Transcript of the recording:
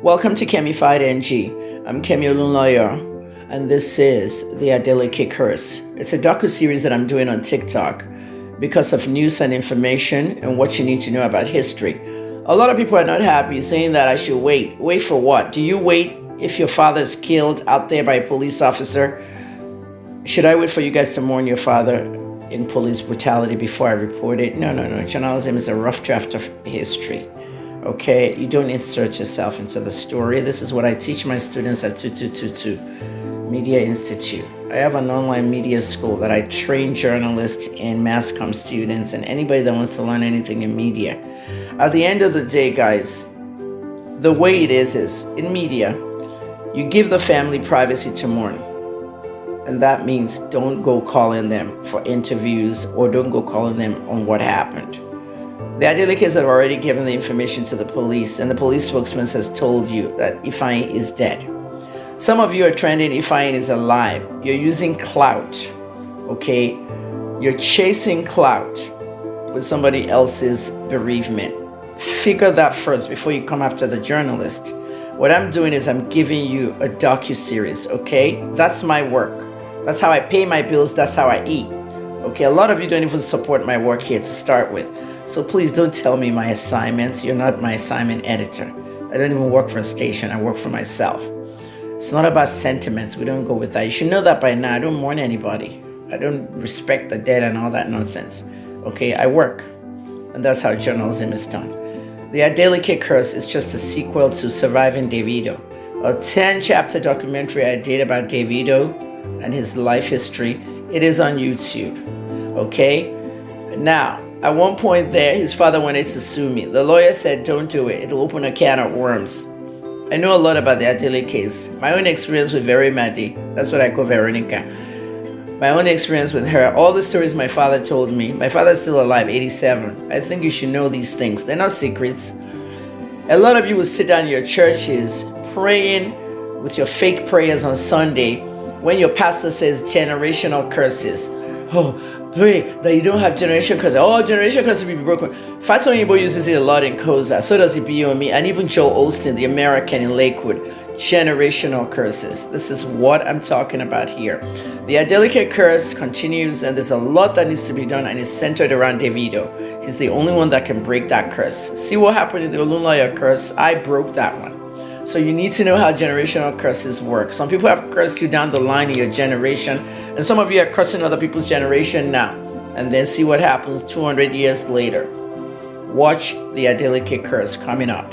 Welcome to Kemified NG. I'm Kemi Olunloyo, and this is the Adeleke Curse. It's a docu-series that I'm doing on TikTok because of news and information and what you need to know about history. A lot of people are not happy, saying that I should wait. Wait for what? Do you wait if your father is killed out there by a police officer? Should I wait for you guys to mourn your father in police brutality before I report it? No. Journalism is a rough draft of history. Okay, you don't insert yourself into the story. This is what I teach my students at 2222 Media Institute. I have an online media school that I train journalists and mass comm students and anybody that wants to learn anything in media. At the end of the day, guys, the way it is in media, you give the family privacy to mourn. And that means don't go calling them for interviews or don't go calling them on what happened. The Adelekes have already given the information to the police, and the police spokesman has told you that Ifeanyi is dead. Some of you are trending Ifeanyi is alive. You're using clout, okay? You're chasing clout with somebody else's bereavement. Figure that first before you come after the journalist. What I'm doing is I'm giving you a docu-series, okay? That's my work. That's how I pay my bills. That's how I eat, okay? A lot of you don't even support my work here to start with. So please don't tell me my assignments. You're not my assignment editor. I don't even work for a station. I work for myself. It's not about sentiments. We don't go with that. You should know that by now. I don't mourn anybody. I don't respect the dead and all that nonsense. Okay, I work. And that's how journalism is done. The Adeleke Curse is just a sequel to Surviving Davido, a 10-chapter documentary I did about Davido and his life history. It is on YouTube. Okay? Now, at one point there, his father wanted to sue me. The lawyer said, don't do it. It'll open a can of worms. I know a lot about the Adelekes. My own experience with Verimadi. That's what I call Veronica. My own experience with her. All the stories my father told me. My father's still alive, 87. I think you should know these things. They're not secrets. A lot of you will sit down in your churches praying with your fake prayers on Sunday when your pastor says generational curses. Oh, pray that you don't have generation curses. Oh, generation curses will be broken. Fatou Oyinbo uses it a lot in Koza. So does Ibiyomi and even Joel Osteen, the American in Lakewood. Generational curses. This is what I'm talking about here. The Adeleke Curse continues, and there's a lot that needs to be done, and it's centered around Davido. He's the only one that can break that curse. See what happened in the Olunloyo curse? I broke that one. So you need to know how generational curses work. Some people have cursed you down the line in your generation, and some of you are cursing other people's generation now. And then see what happens 200 years later. Watch the Adeleke Curse coming up.